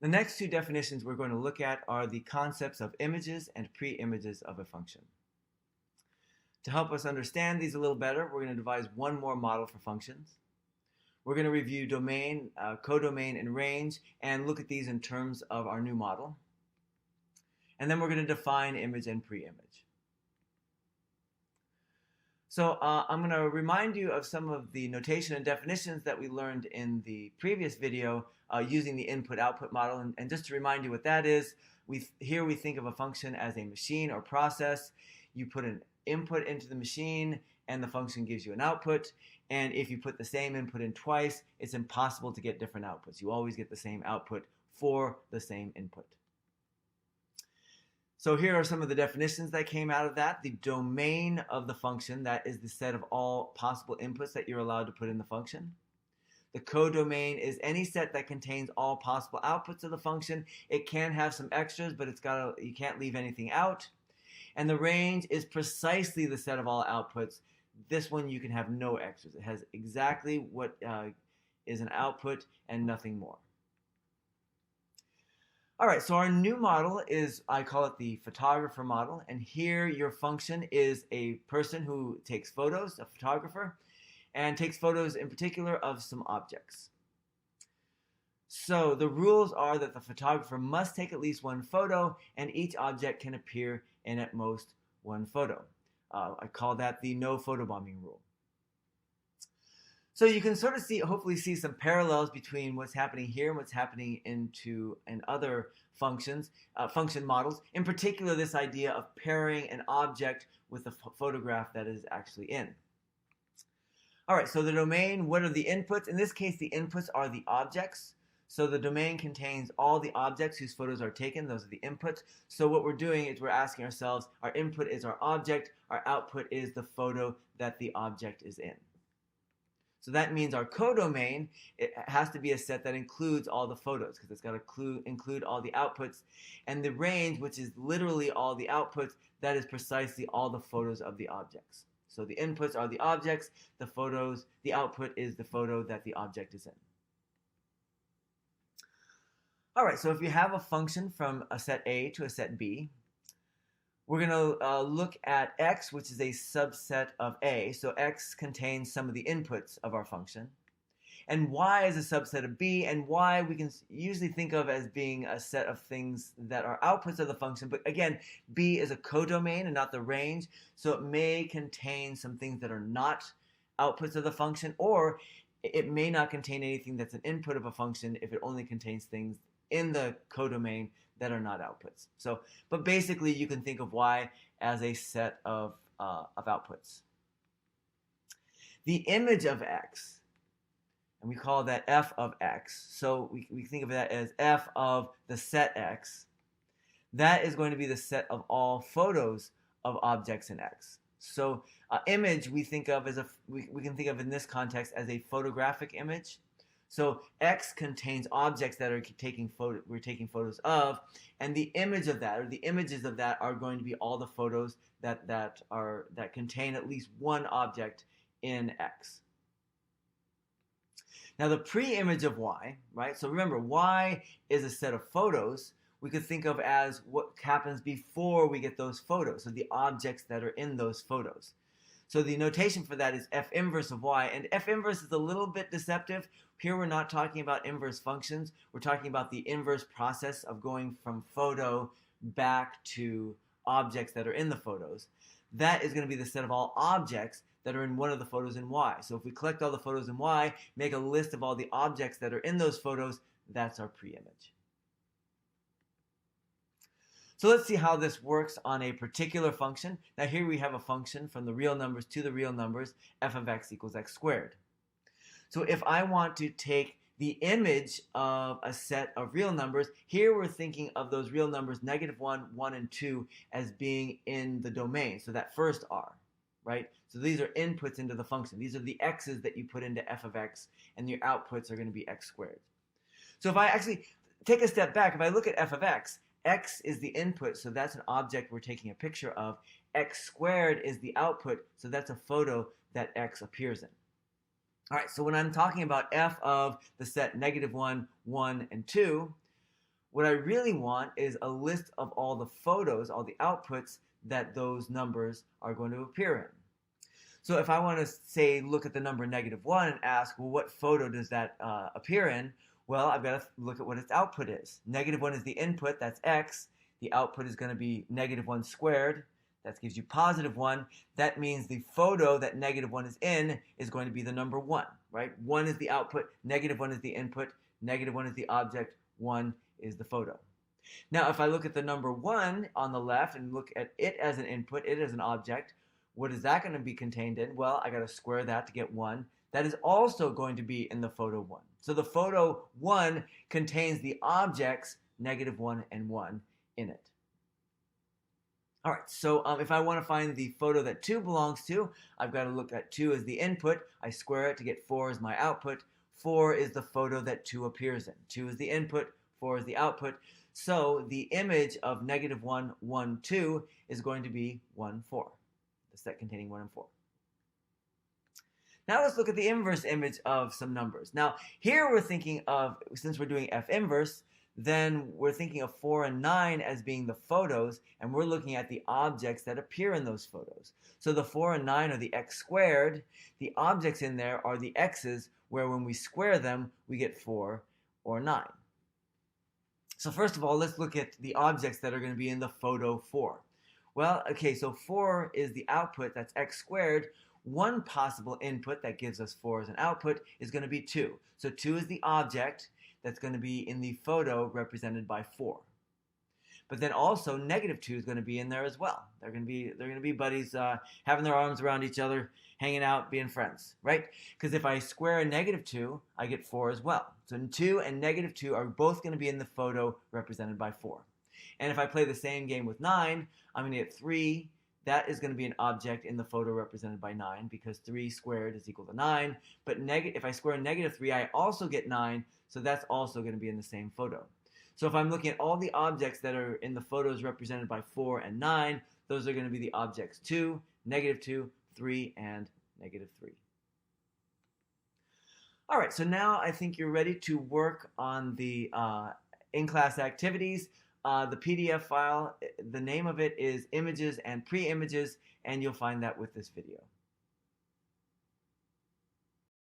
The next two definitions we're going to look at are the concepts of images and pre-images of a function. To help us understand these a little better, we're going to devise one more model for functions. We're going to review domain, codomain, and range, and look at these in terms of our new model. And then we're going to define image and pre-image. So I'm going to remind you of some of the notation and definitions that we learned in the previous video using the input-output model. And just to remind you what that is, here we think of a function as a machine or process. You put an input into the machine, and the function gives you an output. And if you put the same input in twice, it's impossible to get different outputs. You always get the same output for the same input. So here are some of the definitions that came out of that. The domain of the function, that is the set of all possible inputs that you're allowed to put in the function. The codomain is any set that contains all possible outputs of the function. It can have some extras, but you can't leave anything out. And the range is precisely the set of all outputs. This one you can have no extras. It has exactly what is an output and nothing more. All right, so our new model is, I call it the photographer model, and here your function is a person who takes photos, a photographer, and takes photos in particular of some objects. So the rules are that the photographer must take at least one photo, and each object can appear in at most one photo. I call that the no photobombing rule. So you can sort of hopefully see some parallels between what's happening here and what's happening in other functions, function models. In particular, this idea of pairing an object with the photograph that is actually in. All right, so the domain, what are the inputs? In this case, the inputs are the objects. So the domain contains all the objects whose photos are taken. Those are the inputs. So what we're doing is we're asking ourselves, our input is our object, our output is the photo that the object is in. So that means our codomain, it has to be a set that includes all the photos because it's got to include all the outputs. And the range, which is literally all the outputs, that is precisely all the photos of the objects. So the inputs are the objects, the output is the photo that the object is in. All right, so if you have a function from a set A to a set B, we're going to look at x, which is a subset of A. So x contains some of the inputs of our function. And y is a subset of B, and y we can usually think of as being a set of things that are outputs of the function. But again, B is a codomain and not the range, so it may contain some things that are not outputs of the function, or it may not contain anything that's an input of a function if it only contains things in the codomain that are not outputs. So, but basically you can think of y as a set of outputs. The image of x, and we call that f of x. So we think of that as f of the set x. That is going to be the set of all photos of objects in x. So image we think of as we can think of in this context as a photographic image. So x contains objects that we're taking photos of, and the image of that, or the images of that, are going to be all the photos that contain at least one object in x. Now the pre-image of y, right? So remember, y is a set of photos we could think of as what happens before we get those photos, so the objects that are in those photos. So the notation for that is f inverse of y, and f inverse is a little bit deceptive. Here we're not talking about inverse functions. We're talking about the inverse process of going from photo back to objects that are in the photos. That is going to be the set of all objects that are in one of the photos in y. So if we collect all the photos in y, make a list of all the objects that are in those photos, that's our pre-image. So let's see how this works on a particular function. Now here we have a function from the real numbers to the real numbers, f of x equals x squared. So if I want to take the image of a set of real numbers, here we're thinking of those real numbers -1, 1, and 2 as being in the domain, so that first r, right? So these are inputs into the function. These are the x's that you put into f of x, and your outputs are going to be x squared. So if I actually take a step back, if I look at f of x, x is the input, so that's an object we're taking a picture of. X squared is the output, so that's a photo that x appears in. All right, so when I'm talking about f of the set -1, 1, and 2, What I really want is a list of all the photos, all the outputs that those numbers are going to appear in. So if I want to say, look at the number -1 and ask, well, what photo does that appear in? Well, I've got to look at what its output is. -1 is the input, that's x. The output is going to be -1 squared. That gives you +1. That means the photo that -1 is in is going to be the number 1, right? 1 is the output, -1 is the input, -1 is the object, 1 is the photo. Now, if I look at the number 1 on the left and look at it as an input, it as an object, what is that going to be contained in? Well, I got to square that to get 1. That is also going to be in the photo 1. So the photo 1 contains the objects -1 and 1 in it. All right, so if I want to find the photo that 2 belongs to, I've got to look at 2 as the input. I square it to get 4 as my output. 4 is the photo that 2 appears in. 2 is the input, 4 is the output. So the image of -1, 1, 2 is going to be 1, 4. The set containing 1 and 4. Now let's look at the inverse image of some numbers. Now here we're thinking of, since we're doing F inverse, then we're thinking of 4 and 9 as being the photos, and we're looking at the objects that appear in those photos. So the 4 and 9 are the x squared. The objects in there are the x's, where when we square them, we get 4 or 9. So first of all, let's look at the objects that are going to be in the photo 4. Well, okay, so 4 is the output, that's x squared. One possible input that gives us 4 as an output is going to be 2. So 2 is the object that's going to be in the photo represented by 4. But then also -2 is going to be in there as well. They're going to be buddies, having their arms around each other, hanging out, being friends, right? Because if I square a -2, I get 4 as well. So 2 and -2 are both going to be in the photo represented by 4. And if I play the same game with 9, I'm going to get 3. That is going to be an object in the photo represented by 9, because 3 squared is equal to 9. But if I square -3, I also get 9, so that's also going to be in the same photo. So if I'm looking at all the objects that are in the photos represented by 4 and 9, those are going to be the objects 2, -2, 3, and -3. All right, so now I think you're ready to work on the in-class activities. The PDF file, the name of it is Images and Preimages, and you'll find that with this video.